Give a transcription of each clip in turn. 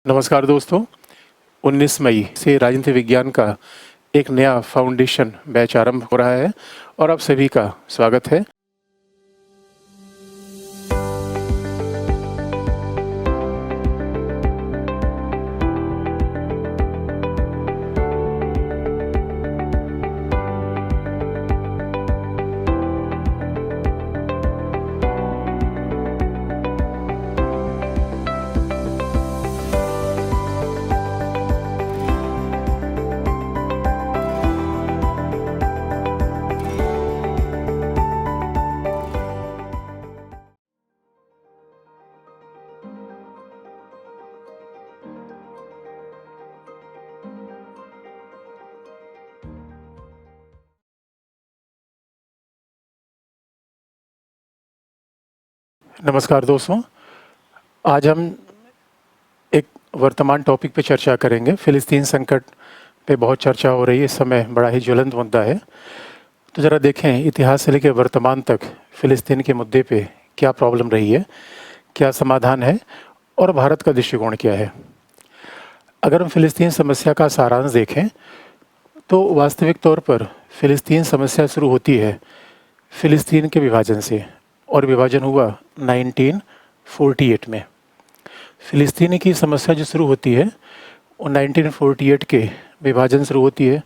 नमस्कार दोस्तों। 19 मई से राजनीति विज्ञान का एक नया फाउंडेशन बैच आरंभ हो रहा है और आप सभी का स्वागत है। नमस्कार दोस्तों, आज हम एक वर्तमान टॉपिक पे चर्चा करेंगे। फ़िलिस्तीन संकट पे बहुत चर्चा हो रही है, इस समय बड़ा ही ज्वलंत मुद्दा है। तो ज़रा देखें इतिहास से लेकर वर्तमान तक फ़िलिस्तीन के मुद्दे पे क्या प्रॉब्लम रही है, क्या समाधान है और भारत का दृष्टिकोण क्या है। अगर हम फ़िलिस्तीन समस्या का सारांश देखें तो वास्तविक तौर पर फ़िलिस्तीन समस्या शुरू होती है फ़िलिस्तीन के विभाजन से, और विभाजन हुआ 1948 में। फ़िलिस्तीन की समस्या जो शुरू होती है वो 1948 के विभाजन शुरू होती है।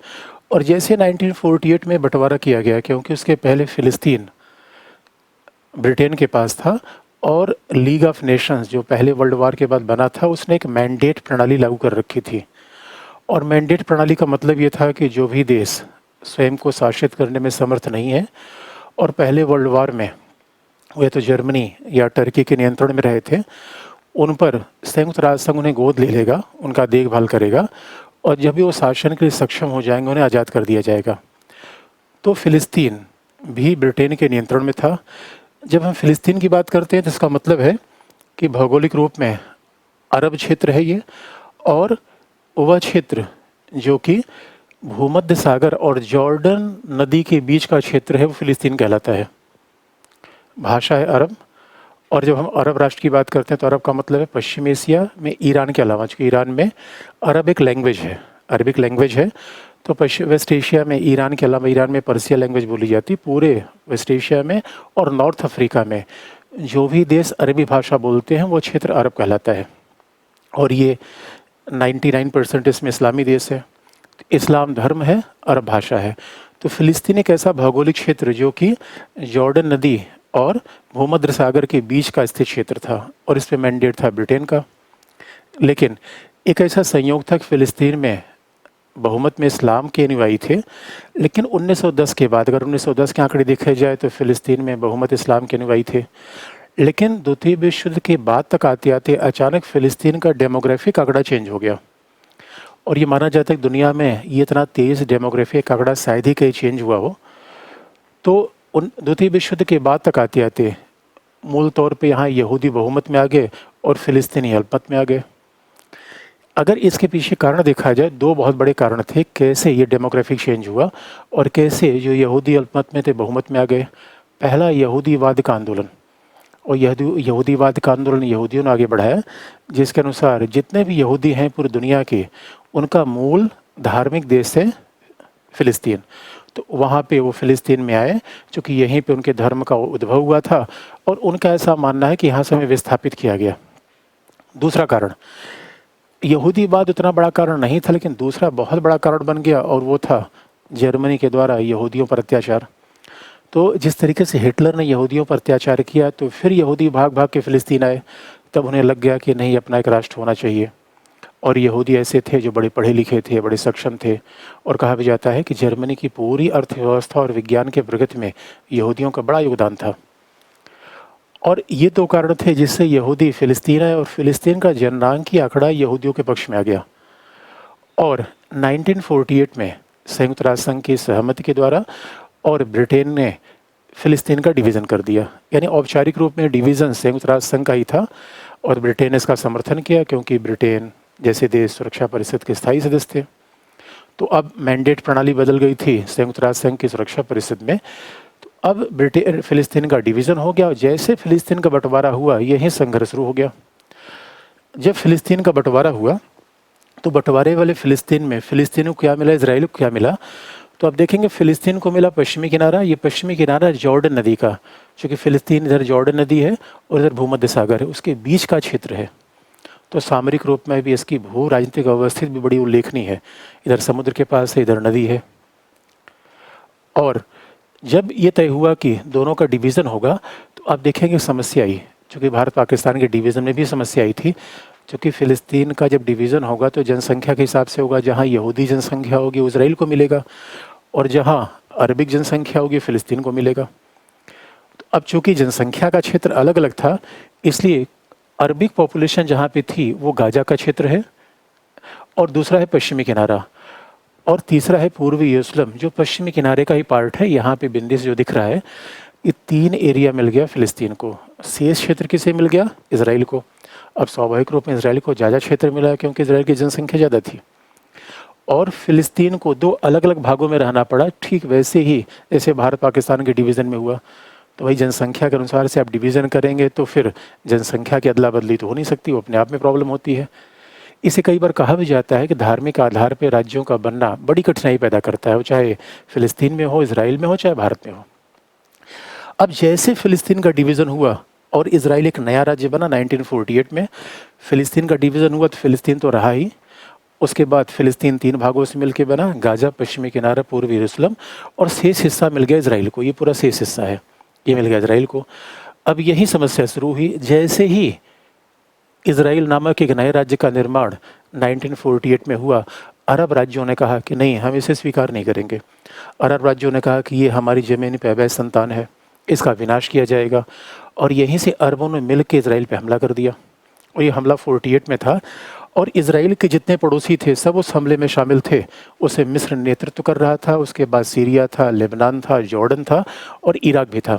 और जैसे 1948 में बंटवारा किया गया, क्योंकि उसके पहले फ़िलिस्तीन ब्रिटेन के पास था और लीग ऑफ नेशंस जो पहले वर्ल्ड वार के बाद बना था, उसने एक मैंडेट प्रणाली लागू कर रखी थी। और मैंडेट प्रणाली का मतलब ये था कि जो भी देश स्वयं को शासित करने में समर्थ नहीं है और पहले वर्ल्ड वार में वे तो जर्मनी या टर्की के नियंत्रण में रहे थे, उन पर संयुक्त राष्ट्र संघ उन्हें गोद ले लेगा, उनका देखभाल करेगा और जब भी वो शासन के लिए सक्षम हो जाएंगे उन्हें आज़ाद कर दिया जाएगा। तो फ़िलिस्तीन भी ब्रिटेन के नियंत्रण में था। जब हम फ़िलिस्तीन की बात करते हैं तो इसका मतलब है कि भौगोलिक रूप में अरब क्षेत्र है ये, और वह क्षेत्र जो कि भूमध्य सागर और जॉर्डन नदी के बीच का क्षेत्र है वो फ़िलिस्तीन कहलाता है। भाषा है अरब, और जब हम अरब राष्ट्र की बात करते हैं तो अरब का मतलब है पश्चिम एशिया में ईरान के अलावा, चूँकि ईरान में अरब एक लैंग्वेज है, अरबिक लैंग्वेज है। तो पश्चिम वेस्ट एशिया में ईरान के अलावा, ईरान में पर्सिया लैंग्वेज बोली जाती, पूरे वेस्ट एशिया में और नॉर्थ अफ्रीका में जो भी देश अरबी भाषा बोलते हैं वो क्षेत्र अरब कहलाता है। और ये 99% इसमें इस्लामी देश है, इस्लाम धर्म है, अरब भाषा है। तो फ़िलिस्तीन एक ऐसा भौगोलिक क्षेत्र जो कि जॉर्डन नदी और भूमध्य सागर के बीच का स्थित क्षेत्र था और इस पे मैंडेट था ब्रिटेन का। लेकिन एक ऐसा संयोग था कि फ़िलिस्तीन में बहुमत में इस्लाम के अनुयायी थे, लेकिन 1910 के बाद, अगर 1910 के आंकड़े देखे जाए तो फ़िलिस्तीन में बहुमत इस्लाम के अनुयायी थे। लेकिन द्वितीय विश्व युद्ध के बाद तक आते आते अचानक फ़िलिस्तीन का डेमोग्राफिक आंकड़ा चेंज हो गया, और ये माना जाता है कि दुनिया में ये इतना तेज़ डेमोग्राफिक आंकड़ा शायद ही कहीं चेंज हुआ हो। तो उन द्वितीय विश्व युद्ध के बाद तक आते आते मूल तौर पे यहाँ यहूदी बहुमत में आ गए और फ़िलिस्तीनी अल्पमत में आ गए। अगर इसके पीछे कारण देखा जाए, दो बहुत बड़े कारण थे कैसे ये डेमोग्राफिक चेंज हुआ और कैसे जो यहूदी अल्पमत में थे बहुमत में आ गए। पहला, यहूदीवाद का आंदोलन, और यहूदीवाद का आंदोलन यहूदियों ने आगे बढ़ाया, जिसके अनुसार जितने भी यहूदी हैं पूरी दुनिया के, उनका मूल धार्मिक देश है फ़िलिस्तीन। तो वहाँ पे वो फ़िलिस्तीन में आए, चूँकि यहीं पे उनके धर्म का उद्भव हुआ था और उनका ऐसा मानना है कि यहाँ से हमें विस्थापित किया गया। दूसरा कारण, यहूदीवाद उतना बड़ा कारण नहीं था, लेकिन दूसरा बहुत बड़ा कारण बन गया, और वो था जर्मनी के द्वारा यहूदियों पर अत्याचार। तो जिस तरीके से हिटलर ने यहूदियों पर अत्याचार किया, तो फिर यहूदी भाग भाग के फ़िलिस्तीन आए। तब उन्हें लग गया कि नहीं, अपना एक राष्ट्र होना चाहिए। और यहूदी ऐसे थे जो बड़े पढ़े लिखे थे, बड़े सक्षम थे, और कहा भी जाता है कि जर्मनी की पूरी अर्थव्यवस्था और विज्ञान के प्रगति में यहूदियों का बड़ा योगदान था। और ये दो कारण थे जिससे यहूदी फ़िलिस्तीन आए, और फ़िलिस्तीन का जननांकीय आंकड़ा यहूदियों के पक्ष में आ गया। और 1948 में संयुक्त राष्ट्र संघ की सहमति के द्वारा और ब्रिटेन ने फ़िलिस्तीन का डिवीज़न कर दिया, यानी औपचारिक रूप में डिवीज़न संयुक्त राष्ट्र संघ का ही था, और ब्रिटेन ने इसका समर्थन किया क्योंकि ब्रिटेन जैसे देश सुरक्षा परिषद के स्थायी सदस्य थे। तो अब मैंडेट प्रणाली बदल गई थी संयुक्त राष्ट्र संघ की सुरक्षा परिषद में। तो अब ब्रिटेन फ़िलिस्तीन का डिवीज़न हो गया, और जैसे फ़िलिस्तीन का बंटवारा हुआ, यही संघर्ष शुरू हो गया। जब फ़िलिस्तीन का बंटवारा हुआ तो बंटवारे वाले फ़िलिस्तीन में फ़िलिस्तीनियों को क्या मिला, इजराइल को क्या मिला? तो आप देखेंगे फ़िलिस्तीन को मिला पश्चिमी किनारा, ये पश्चिमी किनारा जॉर्डन नदी का, चूँकि फ़िलिस्तीन इधर जॉर्डन नदी है और इधर भूमध्य सागर है, उसके बीच का क्षेत्र है। तो सामरिक रूप में भी इसकी भू राजनीतिक अवस्थित भी बड़ी उल्लेखनीय है। इधर समुद्र के पास है, इधर नदी है। और जब ये तय हुआ कि दोनों का डिवीज़न होगा तो आप देखेंगे समस्या आई, चूँकि भारत पाकिस्तान के डिवीज़न में भी समस्या आई थी। क्योंकि फ़िलिस्तीन का जब डिवीज़न होगा तो जनसंख्या के हिसाब से होगा, जहाँ यहूदी जनसंख्या होगी वो इजराइल को मिलेगा और जहाँ अरबिक जनसंख्या होगी फ़िलिस्तीन को मिलेगा। तो अब चूँकि जनसंख्या का क्षेत्र अलग अलग था, इसलिए अरबिक पॉपुलेशन जहाँ पे थी वो गाज़ा का क्षेत्र है, और दूसरा है पश्चिमी किनारा, और तीसरा है पूर्वी यरूशलेम जो पश्चिमी किनारे का ही पार्ट है। यहाँ पे बिंदिस जो दिख रहा है, ये 3 एरिया मिल गया फ़िलिस्तीन को। शेष क्षेत्र किसे मिल गया, इजराइल को। अब स्वाभाविक रूप में इजराइल को ज़्यादा क्षेत्र मिला क्योंकि इजराइल की जनसंख्या ज़्यादा थी, और फ़िलिस्तीन को 2 अलग अलग भागों में रहना पड़ा, ठीक वैसे ही जैसे भारत पाकिस्तान के डिवीज़न में हुआ। तो वही जनसंख्या के अनुसार से आप डिवीज़न करेंगे तो फिर जनसंख्या की अदला बदली तो हो नहीं सकती, वो अपने आप में प्रॉब्लम होती है। इसे कई बार कहा भी जाता है कि धार्मिक आधार पर राज्यों का बनना बड़ी कठिनाई पैदा करता है, वो चाहे फ़िलिस्तीन में हो, इजराइल में हो, चाहे भारत में हो। अब जैसे फ़िलिस्तीन का डिवीज़न हुआ और इजराइल एक नया राज्य बना 1948 में, फ़िलिस्तीन का डिवीज़न हुआ तो फ़िलिस्तीन तो रहा ही। उसके बाद फ़िलिस्तीन 3 भागों से मिलकर बना, गाज़ा, पश्चिमी किनारा, पूर्वी यरूशलेम, और शेष हिस्सा मिल गया इजराइल को। ये पूरा शेष हिस्सा है, ये मिल गया इजराइल को। अब यही समस्या शुरू हुई जैसे ही इजराइल नामक एक नए राज्य का निर्माण 1948 में हुआ। अरब राज्यों ने कहा कि नहीं, हम इसे स्वीकार नहीं करेंगे। अरब राज्यों ने कहा कि ये हमारी ज़मीन पे अवैध संतान है, इसका विनाश किया जाएगा। और यहीं से अरबों ने मिल के इसराइल पे हमला कर दिया, और ये हमला 48 में था। और इजराइल के जितने पड़ोसी थे सब उस हमले में शामिल थे। उसे मिस्र नेतृत्व कर रहा था, उसके बाद सीरिया था, लेबनान था, जॉर्डन था और इराक भी था।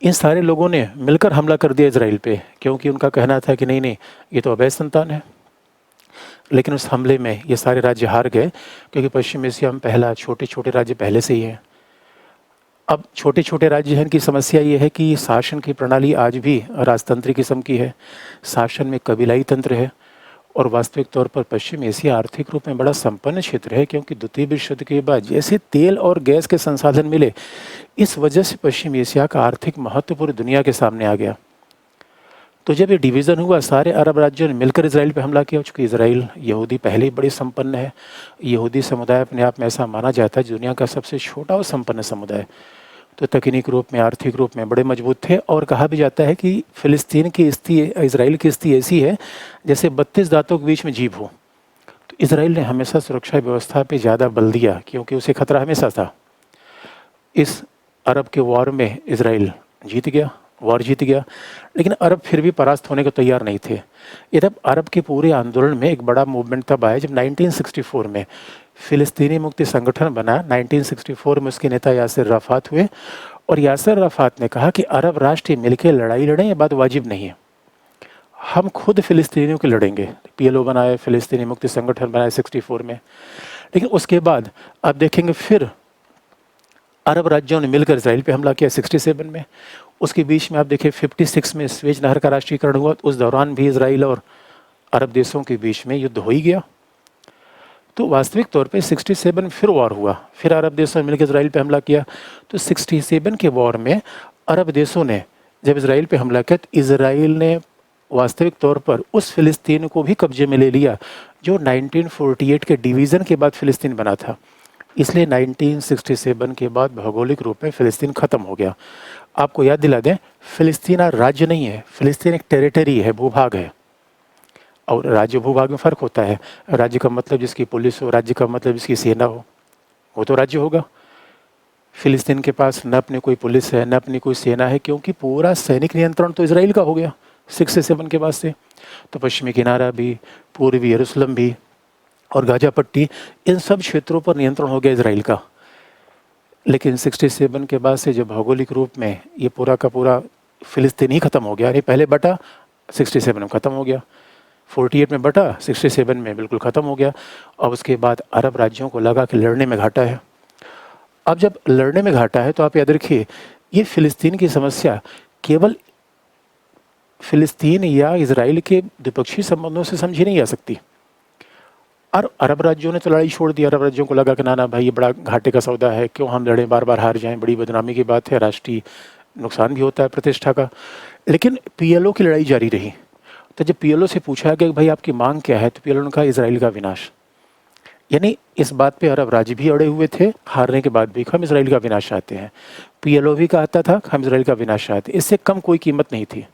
इन सारे लोगों ने मिलकर हमला कर दिया इजराइल पे, क्योंकि उनका कहना था कि नहीं नहीं, ये तो अवैध संतान है। लेकिन उस हमले में ये सारे राज्य हार गए, क्योंकि पश्चिम एशिया में पहला छोटे छोटे राज्य पहले से ही हैं। अब छोटे छोटे राज्य हैं, इनकी समस्या ये है कि शासन की प्रणाली आज भी राजतंत्रिक किस्म की है। शासन में कबीलाई तंत्र है, और वास्तविक तौर पर पश्चिम एशिया आर्थिक रूप में बड़ा संपन्न क्षेत्र है, क्योंकि द्वितीय विश्व युद्ध के बाद जैसे तेल और गैस के संसाधन मिले, इस वजह से पश्चिम एशिया का आर्थिक महत्व पूरी दुनिया के सामने आ गया। तो जब ये डिवीज़न हुआ, सारे अरब राज्यों ने मिलकर इजराइल पे हमला किया। चूँकि इजराइल यहूदी पहले ही बड़ी संपन्न है, यहूदी समुदाय अपने आप में ऐसा माना जाता है दुनिया का सबसे छोटा और संपन्न समुदाय। तो तकनीक रूप में, आर्थिक रूप में बड़े मजबूत थे, और कहा भी जाता है कि फ़िलिस्तीन की स्थिति, इजराइल की स्थिति ऐसी है जैसे 32 दांतों के बीच में जीभ हो। तो इजराइल ने हमेशा सुरक्षा व्यवस्था पे ज़्यादा बल दिया, क्योंकि उसे खतरा हमेशा था। इस अरब के वॉर में इजराइल जीत गया, वॉर जीत गया, लेकिन अरब फिर भी परास्त होने को तैयार नहीं थे। ये तब अरब के पूरे आंदोलन में एक बड़ा मूवमेंट तब आया जब 1964 में फ़िलिस्तीनी मुक्ति संगठन बना। 1964 में उसके नेता यासिर अराफात हुए, और यासिर अराफात ने कहा कि अरब राष्ट्र मिलकर लड़ाई लड़ें, ये बात वाजिब नहीं है, हम खुद फ़िलिस्तीनियों के लड़ेंगे। PLO बनाए, फ़िलिस्तीनी मुक्ति संगठन बनाए 64 में। लेकिन उसके बाद आप देखेंगे फिर अरब राज्यों ने मिलकर इजराइल पे हमला किया 67 में। उसके बीच में आप देखिए 56 में स्वेज नहर का राष्ट्रीयकरण हुआ, उस दौरान भी इजराइल और अरब देशों के बीच में युद्ध हो ही गया। तो वास्तविक तौर पे 67 फिर वॉर हुआ, फिर अरब देशों ने मिलकर इजराइल पे हमला किया। तो 67 के वॉर में अरब देशों ने जब इजराइल पे हमला किया, तो इजराइल ने वास्तविक तौर पर उस फ़िलिस्तीन को भी कब्जे में ले लिया जो 1948 के डिवीज़न के बाद फ़िलिस्तीन बना था। इसलिए 1967 के बाद भौगोलिक रूप में फ़िलिस्तीन ख़त्म हो गया। आपको याद दिला दें, फ़िलिस्तीन राज्य नहीं है, फ़िलिस्तीन एक टेरिटरी है, भूभाग है। और राज्य भूभाग में फ़र्क होता है। राज्य का मतलब जिसकी पुलिस हो, राज्य का मतलब जिसकी सेना हो, वो तो राज्य होगा। फ़िलिस्तीन के पास न अपनी कोई पुलिस है, न अपनी कोई सेना है, क्योंकि पूरा सैनिक नियंत्रण तो इजराइल का हो गया 67 के बाद से। तो पश्चिमी किनारा भी, पूर्वी यरूशलेम भी और गाजा पट्टी, इन सब क्षेत्रों पर नियंत्रण हो गया इजराइल का। लेकिन 67 के बाद से जब भौगोलिक रूप में ये पूरा का पूरा फ़िलिस्तीन ही ख़त्म हो गया, यानी पहले बटा 67 में ख़त्म हो गया, 48 में बटा 67 में बिल्कुल ख़त्म हो गया। अब उसके बाद अरब राज्यों को लगा कि लड़ने में घाटा है। अब जब लड़ने में घाटा है तो आप याद रखिए, ये फ़िलिस्तीन की समस्या केवल फिलिस्तीन या इजराइल के द्विपक्षीय संबंधों से समझी नहीं जा सकती। और अरब राज्यों ने तो लड़ाई छोड़ दी। अरब राज्यों को लगा कि ना ना भाई, ये बड़ा घाटे का सौदा है, क्यों हम लड़ें, बार बार हार जाएं, बड़ी बदनामी की बात है, राष्ट्रीय नुकसान भी होता है प्रतिष्ठा का। लेकिन पीएलओ की लड़ाई जारी रही। तो जब पीएलओ से पूछा कि भाई आपकी मांग क्या है, तो पीएलओ ने कहा इजराइल का विनाश। यानी इस बात पे अरब राज्य भी अड़े हुए थे, हारने के बाद भी हम इजराइल का विनाश चाहते हैं। पीएलओ भी कहता था हम इजराइल का विनाश चाहते हैं। इससे कम कोई कीमत नहीं थी।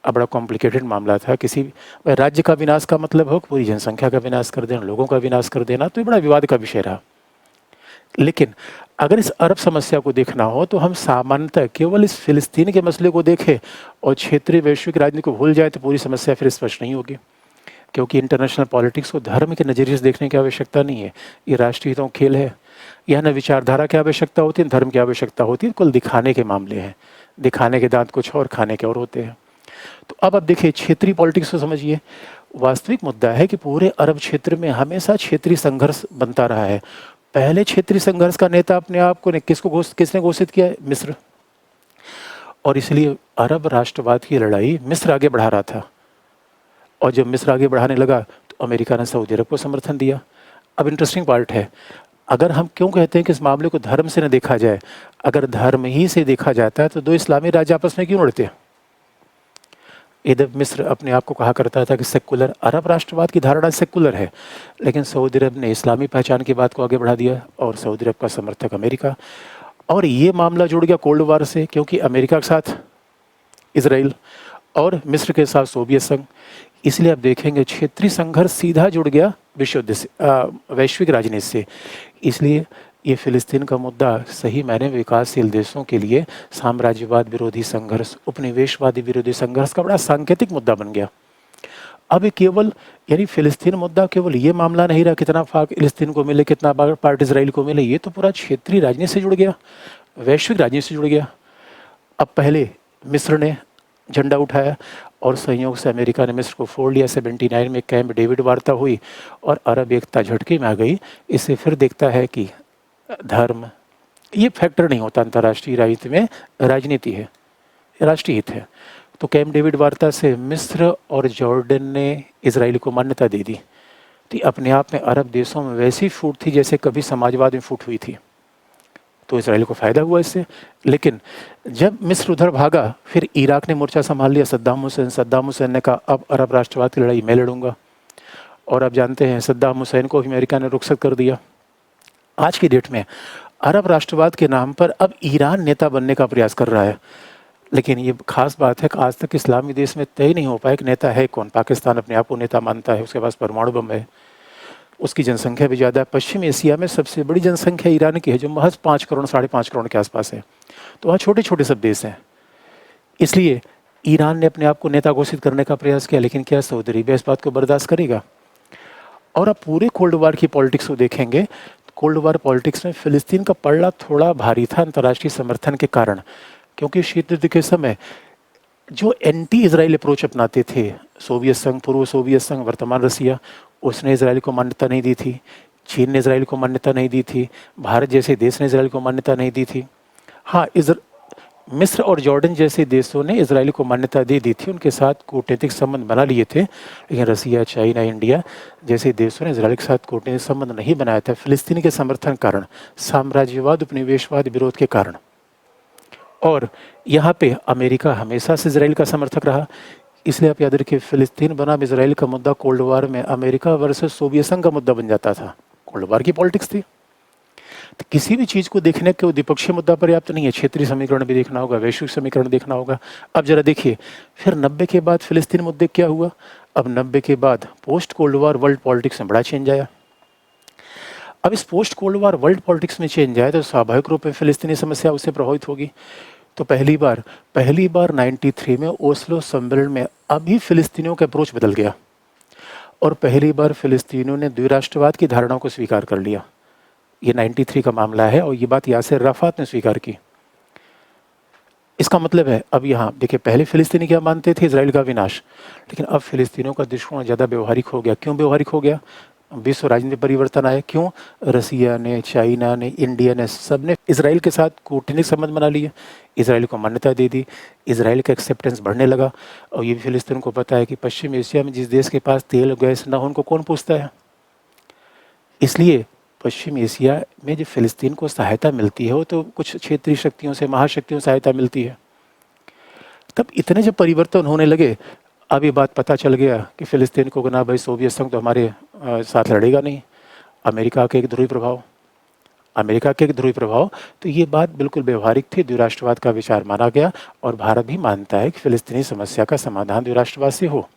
अब बड़ा कॉम्प्लिकेटेड मामला था। किसी राज्य का विनाश का मतलब हो पूरी जनसंख्या का विनाश कर देना, लोगों का विनाश कर देना, तो ये बड़ा विवाद का विषय रहा। लेकिन अगर इस अरब समस्या को देखना हो तो हम सामान्यतः केवल इस फिलिस्तीन के मसले को देखें और क्षेत्रीय वैश्विक राजनीति को भूल जाए तो पूरी समस्या फिर स्पष्ट नहीं होगी। क्योंकि इंटरनेशनल पॉलिटिक्स को धर्म के नज़रिए से देखने की आवश्यकता नहीं है। ये राष्ट्रीय हितों खेल है। यह न विचारधारा की आवश्यकता होती है, धर्म की आवश्यकता होती है। कुल दिखाने के मामले हैं। दिखाने के दांत कुछ और, खाने के और होते हैं। तो अब आप देखिए क्षेत्रीय पॉलिटिक्स को समझिए। वास्तविक मुद्दा है कि पूरे अरब क्षेत्र में हमेशा क्षेत्रीय संघर्ष बनता रहा है। पहले क्षेत्रीय संघर्ष का नेता अपने आप को किसने घोषित किया है? मिस्र। और इसलिए अरब राष्ट्रवाद की लड़ाई मिस्र आगे बढ़ा रहा था। और जब मिस्र आगे बढ़ाने लगा तो अमेरिका ने सऊदी अरब को समर्थन दिया। अब इंटरेस्टिंग पार्ट है, अगर हम क्यों कहते हैं कि इस मामले को धर्म से न देखा जाए, अगर धर्म ही से देखा जाता है तो दो इस्लामी राज्य आपस में क्यों लड़ते हैं? इधर मिस्र अपने आप को कहा करता था कि सेकुलर, अरब राष्ट्रवाद की धारणा सेकुलर है, लेकिन सऊदी अरब ने इस्लामी पहचान की बात को आगे बढ़ा दिया और सऊदी अरब का समर्थक अमेरिका। और ये मामला जुड़ गया कोल्ड वार से, क्योंकि अमेरिका के साथ इसराइल और मिस्र के साथ सोवियत संघ। इसलिए आप देखेंगे क्षेत्रीय संघर्ष सीधा जुड़ गया विश्व युद्ध से, वैश्विक राजनीति से। इसलिए ये फिलिस्तीन का मुद्दा सही मायने में विकासशील देशों के लिए साम्राज्यवाद विरोधी संघर्ष, उपनिवेशवादी विरोधी संघर्ष का बड़ा सांकेतिक मुद्दा बन गया। अब ये केवल, यानी फिलिस्तीन मुद्दा केवल ये मामला नहीं रहा कितना भाग फिलिस्तीन को मिले, कितना पार्ट इसराइल को मिले। ये तो पूरा क्षेत्रीय राजनीति से जुड़ गया, वैश्विक राजनीति से जुड़ गया। अब पहले मिस्र ने झंडा उठाया और संयोग से अमेरिका ने मिस्र को फोड़ लिया। 79 में कैंप डेविड वार्ता हुई और अरब एकता झटके में आ गई। इससे फिर देखता है कि धर्म ये फैक्टर नहीं होता अंतर्राष्ट्रीय राजनीति में, राजनीति है, राष्ट्रीय हित है। तो कैंप डेविड वार्ता से मिस्र और जॉर्डन ने इजराइल को मान्यता दे दी। तो अपने आप में अरब देशों में वैसी फूट थी जैसे कभी समाजवाद में फूट हुई थी। तो इजराइल को फ़ायदा हुआ इससे। लेकिन जब मिस्र उधर भागा, फिर इराक ने मोर्चा संभाल लिया। सद्दाम हुसैन ने कहा अब अरब राष्ट्रवाद की लड़ाई मैं लड़ूंगा। और आप जानते हैं सद्दाम हुसैन को अमेरिका ने रुखसत कर दिया। आज की डेट में अरब राष्ट्रवाद के नाम पर अब ईरान नेता बनने का प्रयास कर रहा है। लेकिन ये खास बात है कि आज तक इस्लामी देश में तय नहीं हो पाया कि नेता है कौन। पाकिस्तान अपने आप को नेता मानता है, उसके पास परमाणु बम है, उसकी जनसंख्या भी ज़्यादा है। पश्चिम एशिया में सबसे बड़ी जनसंख्या ईरान की है, जो महज 5 करोड़ 5.5 करोड़ के आसपास है। तो वहाँ छोटे छोटे सब देश हैं। इसलिए ईरान ने अपने आप को नेता घोषित करने का प्रयास किया। लेकिन क्या सऊदी अरेबिया इस बात को बर्दाश्त करेगा? और अब पूरे कोल्ड वार की पॉलिटिक्स को देखेंगे, कोल्ड वार पॉलिटिक्स में फिलिस्तीन का पलड़ा थोड़ा भारी था अंतर्राष्ट्रीय समर्थन के कारण। क्योंकि शीत युद्ध के समय जो एंटी इजराइल अप्रोच अपनाते थे सोवियत संघ, पूर्व सोवियत संघ, वर्तमान रसिया, उसने इजराइल को मान्यता नहीं दी थी। चीन ने इजराइल को मान्यता नहीं दी थी। भारत जैसे देश ने इजराइल को मान्यता नहीं दी थी। हाँ, मिस्र और जॉर्डन जैसे देशों ने इजराइल को मान्यता दे दी थी, उनके साथ कूटनीतिक संबंध बना लिए थे। लेकिन रसिया, चाइना, इंडिया जैसे देशों ने इजराइल के साथ कूटनीतिक संबंध नहीं बनाया था, फिलिस्तीन के समर्थन कारण, साम्राज्यवाद उपनिवेशवाद विरोध के कारण। और यहाँ पे अमेरिका हमेशा से इजराइल का समर्थक रहा। इसलिए आप याद रखिए, फिलिस्तीन बनाम इजराइल का मुद्दा कोल्ड वार में अमेरिका वर्सेस सोवियत संघ का मुद्दा बन जाता था। कोल्ड वार की पॉलिटिक्स थी। तो किसी भी चीज़ को देखने के द्विपक्षीय मुद्दा पर्याप्त नहीं है, क्षेत्रीय समीकरण भी देखना होगा, वैश्विक समीकरण देखना होगा। अब जरा देखिए, फिर 90 के बाद फिलिस्तीन मुद्दे क्या हुआ? अब 90 के बाद post cold war world politics में बड़ा चेंज आया। अब इस post cold war world politics में चेंज आया तो स्वाभाविक रूप में फिलिस्तीनी समस्या उससे प्रभावित होगी। तो पहली बार 93 में ओस्लो सम्मेलन में अभी फिलिस्तीनियों का अप्रोच बदल गया और पहली बार फिलिस्तीनियों ने द्विराष्ट्रवाद की धारणाओं को स्वीकार कर लिया। ये 93 का मामला है और ये बात यासिर अराफात ने स्वीकार की। इसका मतलब है, अब यहाँ देखिए, पहले फिलिस्तीनी क्या मानते थे? इजराइल का विनाश। लेकिन अब फिलिस्तीनियों का दृष्टिकोण ज़्यादा व्यवहारिक हो गया। क्यों व्यवहारिक हो गया? विश्व राजनीति में परिवर्तन आया। क्यों? रसिया ने, चाइना ने, इंडिया ने, सब ने इसराइल के साथ कूटनीतिक संबंध बना लिए, इसराइल को मान्यता दे दी, इसराइल का एक्सेप्टेंस बढ़ने लगा। और ये भी फिलिस्तीन को पता है कि पश्चिम एशिया में जिस देश के पास तेल गैस ना हो उनको कौन पूछता है। इसलिए पश्चिम एशिया में जो फिलिस्तीन को सहायता मिलती है वो तो कुछ क्षेत्रीय शक्तियों से, महाशक्तियों से सहायता मिलती है। तब इतने जब परिवर्तन होने लगे, अब ये बात पता चल गया कि फिलिस्तीन को ना भाई सोवियत संघ तो हमारे साथ लड़ेगा नहीं, अमेरिका के एक ध्रुवीय प्रभाव, अमेरिका के एक ध्रुवीय प्रभाव। तो ये बात बिल्कुल व्यवहारिक थी, द्विराष्ट्रवाद का विचार माना गया और भारत भी मानता है कि फिलिस्तीनी समस्या का समाधान द्विराष्ट्रवाद से हो।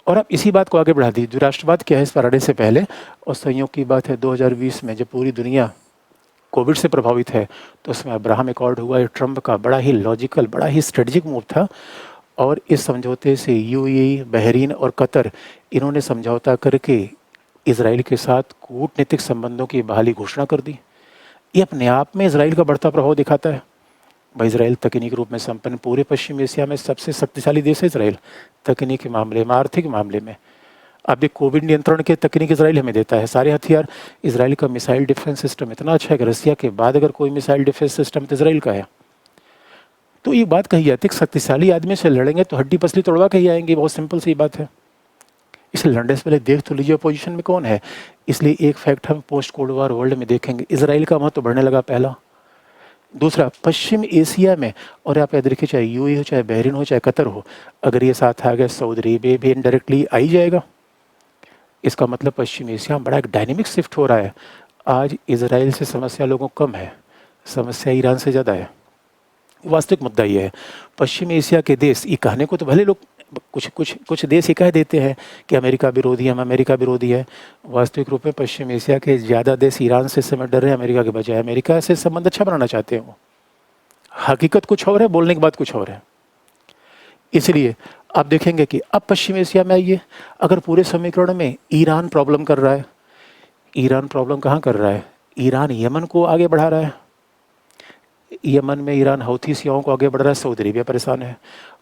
और अब इसी बात को आगे बढ़ा दी। द्विराष्ट्रवाद क्या है इस पर आने से पहले, और संयोग की बात है 2020 में जब पूरी दुनिया कोविड से प्रभावित है तो उसमें अब्राहम एकॉर्ड हुआ। ये ट्रंप का बड़ा ही लॉजिकल, बड़ा ही स्ट्रेटजिक मूव था। और इस समझौते से यूएई, बहरीन और कतर, इन्होंने समझौता करके इसराइल के साथ कूटनीतिक संबंधों की बहाली घोषणा कर दी। ये अपने आप में इसराइल का बढ़ता प्रभाव दिखाता है। भाई इसराइल तकनीकी रूप में संपन्न, पूरे पश्चिम एशिया में सबसे शक्तिशाली देश है इसराइल, तकनीकी मामले में, आर्थिक मामले में। अब ये कोविड नियंत्रण के तकनीक इसराइल हमें देता है, सारे हथियार। इसराइल का मिसाइल डिफेंस सिस्टम इतना अच्छा है कि रसिया के बाद अगर कोई मिसाइल डिफेंस सिस्टम तो इसराइल का है। तो ये बात कही जाती है कि शक्तिशाली आदमी से लड़ेंगे तो हड्डी पसली तोड़वा के ही आएंगे, बहुत सिंपल सी बात है। इसलिए लड़ने से पहले देख तो लीजिए अपोजिशन में कौन है। इसलिए एक फैक्ट हम पोस्ट कोल्ड वॉर वर्ल्ड में देखेंगे, इसराइल का महत्व बढ़ने लगा, पहला। दूसरा, पश्चिम एशिया में, और आप याद रखिए चाहे यूएई हो, चाहे बहरीन हो, चाहे कतर हो, अगर ये साथ आ गए सऊदी अरेबिया भी इनडायरेक्टली आ ही जाएगा। इसका मतलब पश्चिम एशिया में बड़ा एक डायनेमिक शिफ्ट हो रहा है। आज इसराइल से समस्या लोगों को कम है, समस्या ईरान से ज़्यादा है। वास्तविक मुद्दा ये है, पश्चिम एशिया के देश, ये कहने को तो भले लोग कुछ देश ये कह देते हैं कि अमेरिका विरोधी, हम अमेरिका विरोधी है। वास्तविक रूप में पश्चिम एशिया के ज़्यादा देश ईरान से समय डर रहे हैं अमेरिका के बजाय, अमेरिका से संबंध अच्छा बनाना चाहते हैं वो। हकीकत कुछ और है, बोलने की बात कुछ और है। इसलिए आप देखेंगे कि अब पश्चिम एशिया में आइए, अगर पूरे समीकरण में ईरान प्रॉब्लम कर रहा है, ईरान प्रॉब्लम कहाँ कर रहा है? ईरान यमन को आगे बढ़ा रहा है, यमन में ईरान हौथी शियाओं को आगे बढ़ रहा है, सऊदी अरेबिया परेशान है।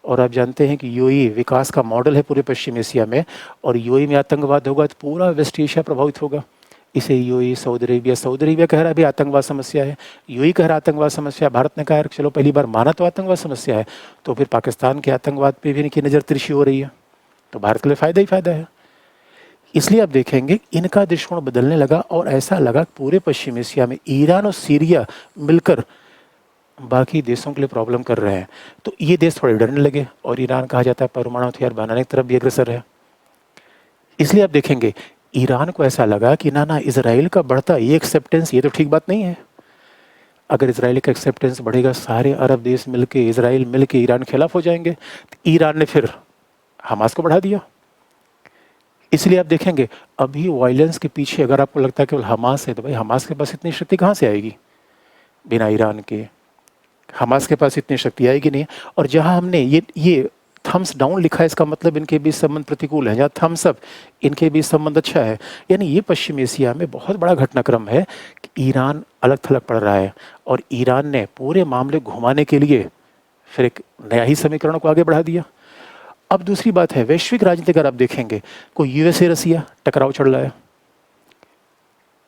और आप जानते हैं कि यूएई विकास का मॉडल है पूरे पश्चिम एशिया में, और यूएई में आतंकवाद होगा तो पूरा वेस्ट एशिया प्रभावित होगा। इसे यूएई, सऊदी अरेबिया कह रहा है भी आतंकवाद समस्या है, यूएई कह रहा है आतंकवाद समस्या है। भारत ने कहा चलो पहली बार माना तो आतंकवाद समस्या है, तो फिर पाकिस्तान के आतंकवाद पे भी इनकी नज़र तिरछी हो रही है, तो भारत के लिए फ़ायदा ही फ़ायदा है। इसलिए आप देखेंगे इनका दृष्टिकोण बदलने लगा और ऐसा लगा पूरे पश्चिम एशिया में ईरान और सीरिया मिलकर बाकी देशों के लिए प्रॉब्लम कर रहे हैं। तो ये देश थोड़े डरने लगे, और ईरान कहा जाता है परमाणु हथियार बनाने की तरफ भी अग्रसर है। इसलिए आप देखेंगे ईरान को ऐसा लगा कि ना इसराइल का बढ़ता ये एक्सेप्टेंस, ये तो ठीक बात नहीं है। अगर इसराइल का एक्सेप्टेंस बढ़ेगा, सारे अरब देश मिलके, इसराइल मिलके ईरान के खिलाफ हो जाएंगे। तो ईरान ने फिर हमास को बढ़ा दिया। इसलिए आप देखेंगे अभी वायलेंस के पीछे अगर आपको लगता है केवल हमास है, तो भाई हमास के पास इतनी शक्ति कहाँ से आएगी बिना ईरान के? हमास के पास इतनी शक्ति आएगी नहीं। और जहां हमने ये थम्स डाउन लिखा है, इसका मतलब इनके बीच संबंध प्रतिकूल है। जहाँ थम्स अप, इनके बीच संबंध अच्छा है। यानी ये पश्चिम एशिया में बहुत बड़ा घटनाक्रम है कि ईरान अलग थलग पड़ रहा है, और ईरान ने पूरे मामले घुमाने के लिए फिर एक नया ही समीकरण को आगे बढ़ा दिया। अब दूसरी बात है वैश्विक राजनीति, अगर आप देखेंगे कोई यूएसए रसिया टकराव चल रहा है,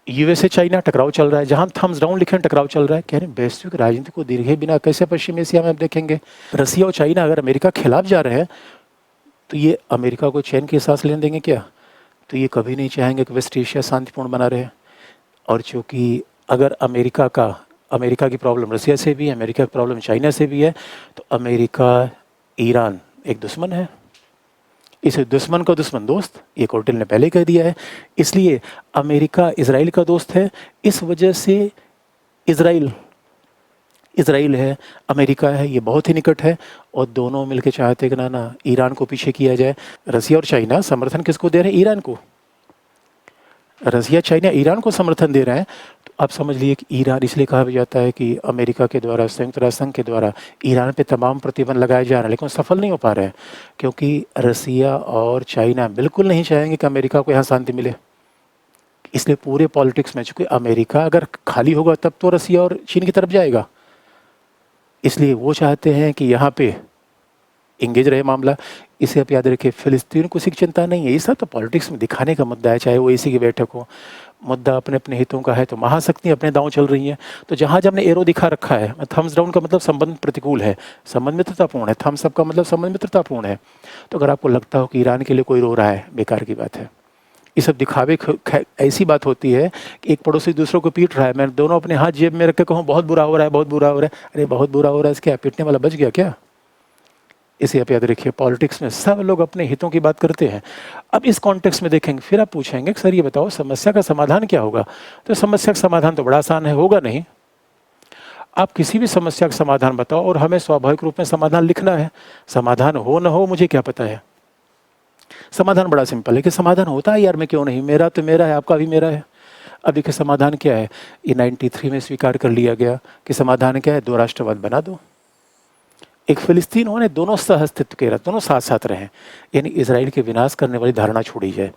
यूएसए चाइना टकराव चल रहा है, जहां थम्स डाउन लिखे टकराव चल रहा है। कह रहे हैं वैश्विक राजनीति को दीर्घे बिना कैसे पश्चिम एशिया में आप देखेंगे रसिया और चाइना अगर अमेरिका के खिलाफ जा रहे हैं, तो ये अमेरिका को चैन की सांस लेने देंगे क्या? तो ये कभी नहीं चाहेंगे कि वेस्ट एशिया शांतिपूर्ण बना रहे। और चूँकि अगर अमेरिका की प्रॉब्लम रसिया से भी है, अमेरिका की प्रॉब्लम चाइना से भी है, तो अमेरिका ईरान एक दुश्मन है। इस दुश्मन का दुश्मन दोस्त, ये कोर्टिल ने पहले कह दिया है। इसलिए अमेरिका इजराइल का दोस्त है, इस वजह से इजराइल है, अमेरिका है, ये बहुत ही निकट है। और दोनों मिलकर चाहते कि ना ईरान को पीछे किया जाए। रसिया और चाइना समर्थन किसको दे रहे हैं? ईरान को। रसिया चाइना ईरान को समर्थन दे रहे हैं। तो आप समझ लीजिए कि ईरान, इसलिए कहा जाता है कि अमेरिका के द्वारा, संयुक्त राष्ट्र संघ के द्वारा ईरान पे तमाम प्रतिबंध लगाए जा रहे हैं, लेकिन सफल नहीं हो पा रहे हैं, क्योंकि रसिया और चाइना बिल्कुल नहीं चाहेंगे कि अमेरिका को यहाँ शांति मिले। इसलिए पूरे पॉलिटिक्स में, चूँकि अमेरिका अगर खाली होगा तब तो रसिया और चीन की तरफ जाएगा, इसलिए वो चाहते हैं कि यहाँ पे इंगेज रहे मामला। इसे आप याद रखिए, फिलिस्तीन को किसी की चिंता नहीं है। ये सब तो पॉलिटिक्स में दिखाने का मुद्दा है, चाहे वो इसी की बैठक हो। मुद्दा अपने अपने हितों का है तो महाशक्ति अपने दांव चल रही हैं। तो जहाँ जब हमने एरो दिखा रखा है, थम्स डाउन का मतलब संबंध प्रतिकूल है, संबंध मित्रतापूर्ण है, थम्स अप का मतलब संबंध मित्रतापूर्ण है। तो अगर आपको लगता हो कि ईरान के लिए कोई रो रहा है, बेकार की बात है। ये सब दिखावे ऐसी बात होती है कि एक पड़ोसी दूसरों को पीट रहा है, मैं दोनों अपने हाथ जेब में रख के कहूँ बहुत बुरा हो रहा है, बहुत बुरा हो रहा है। अरे बहुत बुरा हो रहा है, इसके पीटने वाला बच गया क्या? इसे आप याद रखिए, पॉलिटिक्स में सब लोग अपने हितों की बात करते हैं। अब इस कॉन्टेक्स्ट में देखेंगे, फिर आप पूछेंगे सर ये बताओ समस्या का समाधान क्या होगा? तो समस्या का समाधान तो बड़ा आसान है, होगा नहीं। आप किसी भी समस्या का समाधान बताओ और हमें स्वाभाविक रूप में समाधान लिखना है। समाधान हो ना हो मुझे क्या पता है। समाधान बड़ा सिंपल है कि समाधान होता है यार, मैं क्यों नहीं, मेरा तो मेरा है, आपका भी मेरा है। अब देखिए समाधान क्या है, ये 93 में स्वीकार कर लिया गया कि समाधान क्या है, दो राष्ट्रवाद बना दो, एक फिलिस्तीन होने, दोनों सहअस्तित्व के रहे, दोनों साथ साथ रहें, यानी इजराइल के विनाश करने वाली धारणा छोड़ी जाए।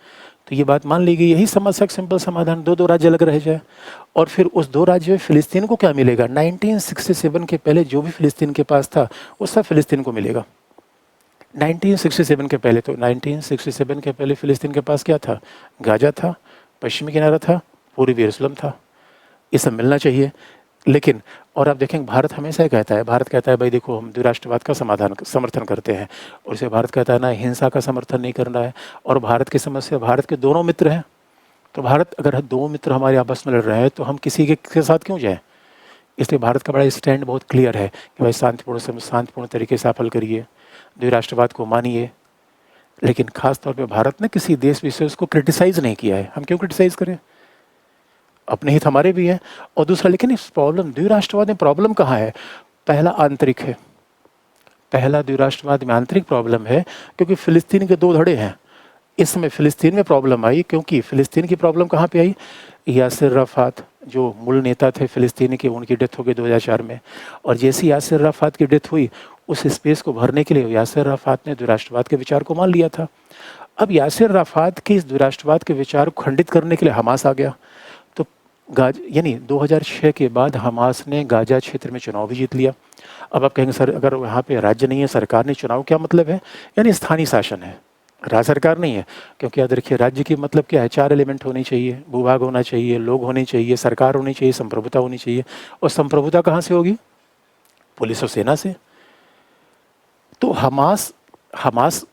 तो ये बात मान ली गई, यही समस्या का सिंपल समाधान, दो दो राज्य अलग रह जाए। और फिर उस दो राज्य में फिलिस्तीन को क्या मिलेगा? 1967 के पहले जो भी फिलिस्तीन के पास था वो सब फिलिस्तीन को मिलेगा। 1967 के पहले, तो 1967 के पहले फिलिस्तीन के पास क्या था? गाजा था, पश्चिमी किनारा था, पूर्वी यरूशलेम था। ये सब मिलना चाहिए। लेकिन और आप देखेंगे भारत हमेशा ही कहता है, भारत कहता है भाई देखो हम द्विराष्ट्रवाद का समर्थन करते हैं, और इसे भारत कहता है ना हिंसा का समर्थन नहीं करना है। और भारत की समस्या, भारत के दोनों मित्र हैं, तो भारत अगर दो मित्र हमारे आपस में लड़ रहे हैं तो हम किसी के साथ क्यों जाएं? इसलिए भारत का बड़ा स्टैंड बहुत क्लियर है कि भाई शांतिपूर्ण तरीके से आप हल करिए, द्विराष्ट्रवाद को मानिए। लेकिन खास तौर पर भारत ने किसी देश विशेष को क्रिटिसाइज नहीं किया है। हम क्यों क्रिटिसाइज करें? अपने हित हमारे भी हैं। और दूसरा, लेकिन इस प्रॉब्लम द्विराष्ट्रवाद में प्रॉब्लम कहाँ है? पहला आंतरिक है, पहला द्विराष्ट्रवाद में आंतरिक प्रॉब्लम है, क्योंकि फिलिस्तीन के दो धड़े हैं। इस समय फिलिस्तीन में प्रॉब्लम आई, क्योंकि फिलिस्तीन की प्रॉब्लम कहाँ पे आई? यासिर अराफात जो मूल नेता थे फिलिस्तीनी के, उनकी डेथ हो गई 2004 में। और जैसी यासिर अराफात की डेथ हुई, उस स्पेस को भरने के लिए यासिर अराफात ने द्विराष्ट्रवाद के विचार को मान लिया था। अब यासिर अराफात के इस द्विराष्ट्रवाद के विचार को खंडित करने के लिए हमास आ गया। यानी 2006 के बाद हमास ने गाजा क्षेत्र में चुनाव भी जीत लिया। अब आप कहेंगे सर अगर वहाँ पे राज्य नहीं है, सरकार नहीं, चुनाव क्या मतलब है? यानी स्थानीय शासन है, राज्य सरकार नहीं है। क्योंकि याद रखिए राज्य की मतलब क्या है? चार एलिमेंट होने चाहिए, भूभाग होना चाहिए, लोग होने चाहिए, सरकार होनी चाहिए, संप्रभुता होनी चाहिए। और संप्रभुता कहाँ से होगी? पुलिस और सेना से। तो हमास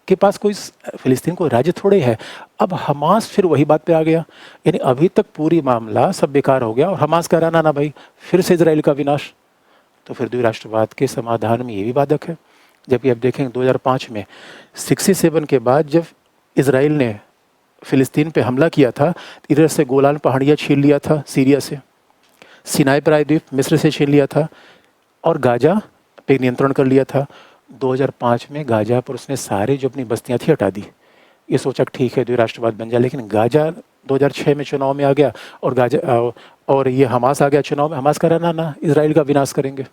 के पास कोई फिलिस्तीन को राज्य थोड़े है। अब हमास फिर वही बात पे आ गया, यानी अभी तक पूरी मामला सब बेकार हो गया और हमास कह रहा ना भाई फिर से इजराइल का विनाश। तो फिर द्विराष्ट्रवाद के समाधान में ये भी बाधक है। जबकि अब देखेंगे 2005 में 67 के बाद जब इजराइल ने फिलिस्तीन पे हमला किया था, इधर से गोलान पहाड़ियाँ छीन लिया था सीरिया से, सिनाई प्रायद्वीप मिस्र से छीन लिया था, और गाजा पे नियंत्रण कर लिया था। 2005 में गाजा पर उसने सारे जो अपनी बस्तियां थी हटा दी। ये सोचा ठीक है द्विराष्ट्रवाद बन जाए। लेकिन गाजा 2006 में चुनाव में आ गया, और ये हमास आ गया चुनाव में। हमास कह रहा ना इजराइल का विनाश करेंगे,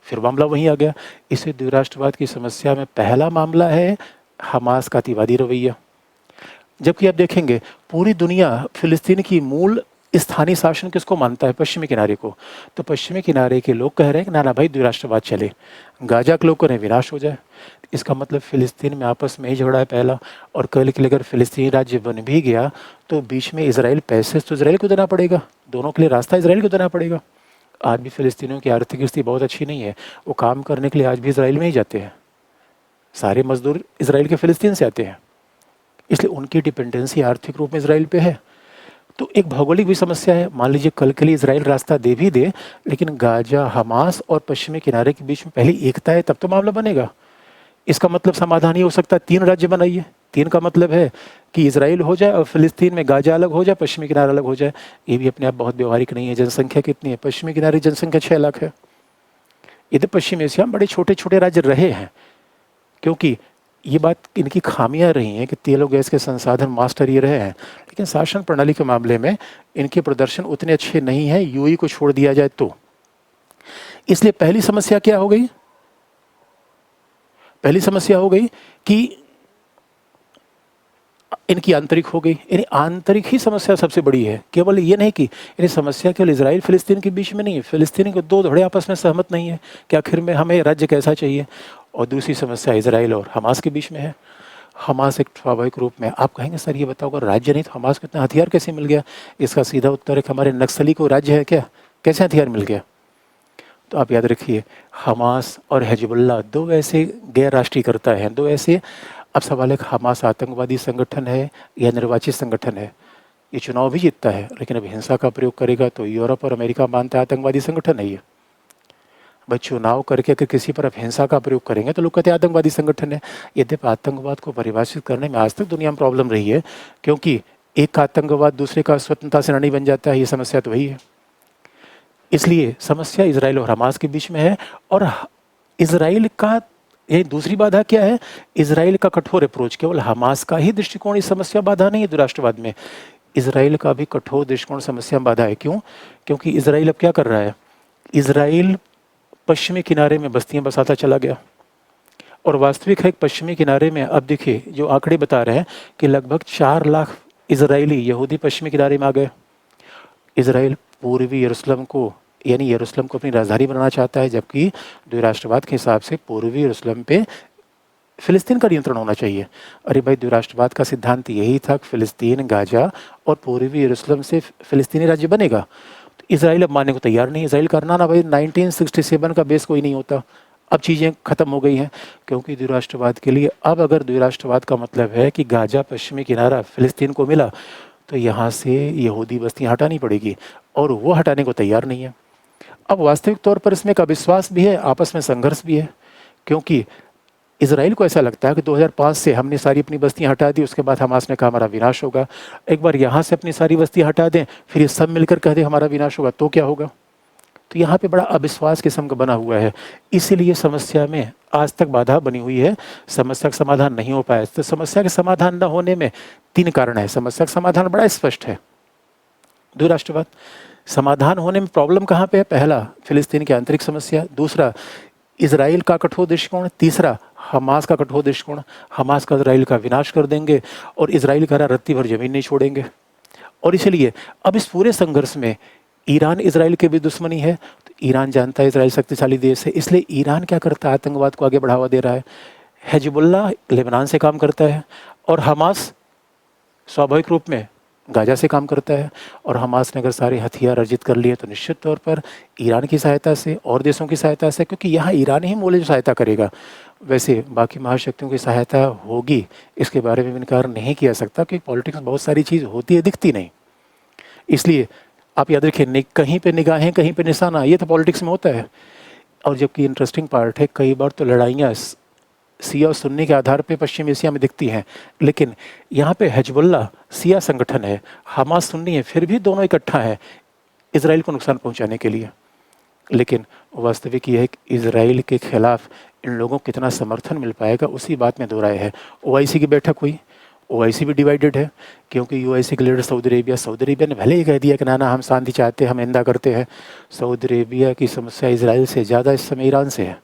फिर मामला वहीं आ गया। इसे द्विराष्ट्रवाद की समस्या में पहला मामला है हमास का अतिवादी रवैया। जबकि आप देखेंगे पूरी दुनिया फिलिस्तीन की मूल स्थानीय शासन किसको मानता है? पश्चिमी किनारे को। तो पश्चिमी किनारे के लोग कह रहे हैं कि ना भाई द्विराष्ट्रवाद चले, गाजा के लोग कह रहे हैं विनाश हो जाए। इसका मतलब फिलिस्तीन में आपस में ही झगड़ा है पहला। और कल के लिए अगर फिलिस्तीनी राज्य बन भी गया तो बीच में इजराइल, पैसे तो इजराइल को देना पड़ेगा, दोनों के लिए रास्ता इजराइल को देना पड़ेगा। आज भी फिलिस्तीनियों की आर्थिक स्थिति बहुत अच्छी नहीं है, वो काम करने के लिए आज भी इजराइल में ही जाते हैं। सारे मजदूर इजराइल के फिलिस्तीन से आते हैं, इसलिए उनकी डिपेंडेंसी आर्थिक रूप में इजराइल पे है। तो एक भौगोलिक भी समस्या है। मान लीजिए कल के लिए इजराइल रास्ता दे भी दे, लेकिन गाजा, हमास और पश्चिमी किनारे के बीच में पहली एकता है तब तो मामला बनेगा। इसका मतलब समाधान ही हो सकता है 3 राज्य बनाइए। 3 का मतलब है कि इजराइल हो जाए और फिलिस्तीन में गाजा अलग हो जाए, पश्चिमी किनारा अलग हो जाए। ये भी अपने आप बहुत व्यवहारिक नहीं है। जनसंख्या कितनी है? पश्चिमी किनारे जनसंख्या 6 लाख है। इधर पश्चिम एशिया में बड़े छोटे छोटे राज्य रहे हैं, क्योंकि ये बात इनकी खामियां रही हैं कि तेल और गैस के संसाधन मास्टर ये रहे हैं, लेकिन शासन प्रणाली के मामले में इनके प्रदर्शन उतने अच्छे नहीं हैं, यूएई को छोड़ दिया जाए तो। इसलिए पहली समस्या क्या हो गई? पहली समस्या हो गई कि इनकी आंतरिक हो गई, यानी आंतरिक ही समस्या सबसे बड़ी है। केवल ये नहीं कि यानी समस्या केवल इजराइल फिलिस्तीन के बीच में नहीं है, फिलिस्तीनी के दो धड़े आपस में सहमत नहीं है कि आखिर में हमें राज्य कैसा चाहिए। और दूसरी समस्या इजराइल और हमास के बीच में है। हमास एक स्वाभाविक रूप में, आप कहेंगे सर ये बताओ अगर राज्य नहीं तो हमास को इतना हथियार कैसे मिल गया? इसका सीधा उत्तर है कि हमारे नक्सली को राज्य है क्या, कैसे हथियार मिल गया? तो आप याद रखिए, हमास और हिजबुल्लाह दो ऐसे गैर राष्ट्रीयकर्ता हैं, दो ऐसे। अब सवाल है कि हमास आतंकवादी संगठन है या निर्वाचित संगठन है? ये चुनाव भी जीतता है, लेकिन अब हिंसा का प्रयोग करेगा तो यूरोप और अमेरिका मानता है आतंकवादी संगठन है ये। भाई चुनाव करके अगर किसी पर आप हिंसा का प्रयोग करेंगे तो लोग कहते हैं आतंकवादी संगठन है। यद्यपि आतंकवाद को परिभाषित करने में आज तक दुनिया में प्रॉब्लम रही है, क्योंकि एक का आतंकवाद दूसरे का स्वतंत्रता सेनानी बन जाता है, ये समस्या तो वही है। इसलिए समस्या इसराइल और हमास के बीच में है। और इसराइल का ये दूसरी बाधा क्या है? इसराइल का कठोर अप्रोच। केवल हमास का ही दृष्टिकोण इस समस्या बाधा नहीं है द्विराष्ट्रवाद में, इसराइल का भी कठोर दृष्टिकोण समस्या बाधा है। क्यों? क्योंकि इसराइल अब क्या कर रहा है? इसराइल पश्चिमी किनारे में बस्तियां बसाता चला गया, और वास्तविक है पश्चिमी किनारे में अब देखिए जो आंकड़े बता रहे हैं कि लगभग 4 लाख इजरायली यहूदी पश्चिमी किनारे में आ गए। इसराइल पूर्वी यरूशलेम को, यानी यरूशलेम को अपनी राजधानी बनाना चाहता है, जबकि द्विराष्ट्रवाद के हिसाब से पूर्वी यरूशलेम पे फिलिस्तीन का नियंत्रण होना चाहिए। अरे भाई, द्विराष्ट्रवाद का सिद्धांत यही था कि फिलिस्तीन, गाजा और पूर्वी यरूशलेम से फिलिस्तीनी राज्य बनेगा। तो इसराइल अब मानने को तैयार नहीं। इसराइल करना ना भाई, 1967 का बेस कोई नहीं होता। अब चीज़ें खत्म हो गई हैं, क्योंकि द्विराष्ट्रवाद के लिए अब अगर द्विराष्ट्रवाद का मतलब है कि गाजा पश्चिमी किनारा फिलिस्तीन को मिला, तो यहाँ से यहूदी बस्तियाँ हटानी पड़ेगी, और वो हटाने को तैयार नहीं है। अब वास्तविक तौर पर इसमें एक अविश्वास भी है, आपस में संघर्ष भी है, क्योंकि इसराइल को ऐसा लगता है कि 2005 से हमने सारी अपनी बस्तियां हटा दी, उसके बाद हमास ने कहा हमारा विनाश होगा। एक बार यहाँ से अपनी सारी बस्तियां हटा दें, फिर ये सब मिलकर कह दें हमारा विनाश होगा, तो क्या होगा? तो यहाँ पे बड़ा अविश्वास किस्म का बना हुआ है। इसीलिए समस्या में आज तक बाधा बनी हुई है, समस्या का समाधान नहीं हो पाया। तो समस्या के समाधान न होने में 3 कारण है। समस्या का समाधान बड़ा स्पष्ट है, द्विराष्ट्रवाद। समाधान होने में प्रॉब्लम कहाँ पे है? पहला, फिलिस्तीन की आंतरिक समस्या। दूसरा, इसराइल का कठोर दृष्टिकोण। तीसरा, हमास का कठोर दृष्टिकोण। हमास का इसराइल का विनाश कर देंगे, और इसराइल का रत्ती भर जमीन नहीं छोड़ेंगे। और इसलिए अब इस पूरे संघर्ष में ईरान इसराइल के भी दुश्मनी है। तो ईरान जानता है इसराइल शक्तिशाली देश है, इसलिए ईरान क्या करता है? आतंकवाद को आगे बढ़ावा दे रहा है। हिजबुल्लाह लेबनान से काम करता है, और हमास स्वाभाविक रूप में गाजा से काम करता है। और हमास ने अगर सारे हथियार अर्जित कर लिए तो निश्चित तौर पर ईरान की सहायता से और देशों की सहायता से, क्योंकि यहाँ ईरान ही मूल सहायता करेगा। वैसे बाकी महाशक्तियों की सहायता होगी, इसके बारे में इनकार नहीं किया सकता, क्योंकि पॉलिटिक्स में बहुत सारी चीज़ होती है, दिखती नहीं। इसलिए आप याद रखिए, कहीं पे निगाहें कहीं पे निशाना, ये तो पॉलिटिक्स में होता है। और जबकि इंटरेस्टिंग पार्ट है, कई बार तो लड़ाइयाँ सिया और सुन्नी के आधार पे पश्चिम एशिया में दिखती हैं, लेकिन यहाँ पे हिजबुल्लाह सिया संगठन है, हमास सुन्नी है, फिर भी दोनों इकट्ठा हैं इसराइल को नुकसान पहुँचाने के लिए। लेकिन वास्तविक ये है कि इसराइल के खिलाफ इन लोगों को कितना समर्थन मिल पाएगा, उसी बात में दो राय है। ओआईसी की बैठक हुई, ओआईसी भी डिवाइडेड है, क्योंकि यूआईसी के लीडर सऊदी अरेबिया ने भले ही कह दिया कि ना हम शांति चाहते हैं, हम निंदा करते हैं। सऊदी अरेबिया की समस्या इसराइल से ज़्यादा इस समय ईरान से है,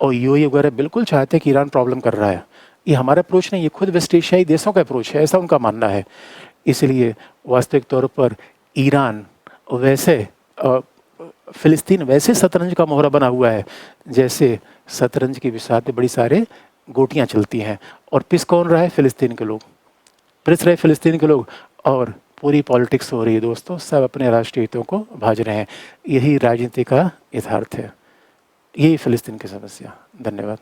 और यूएई वगैरह बिल्कुल चाहते हैं कि ईरान प्रॉब्लम कर रहा है। ये हमारा अप्रोच नहीं, ये खुद वेस्ट एशियाई देशों का अप्रोच है, ऐसा उनका मानना है। इसलिए वास्तविक तौर पर ईरान वैसे फिलिस्तीन वैसे शतरंज का मोहरा बना हुआ है, जैसे शतरंज की विसात में बड़ी सारे गोटियां चलती हैं, और पिस कौन रहा है? फिलिस्तीन के लोग, पिस रहे फिलिस्तीन के लोग, और पूरी पॉलिटिक्स हो रही है दोस्तों, सब अपने राष्ट्रीय हितों को भाज रहे हैं। यही राजनीति का यथार्थ है, यही फिलिस्तीन की समस्या। धन्यवाद।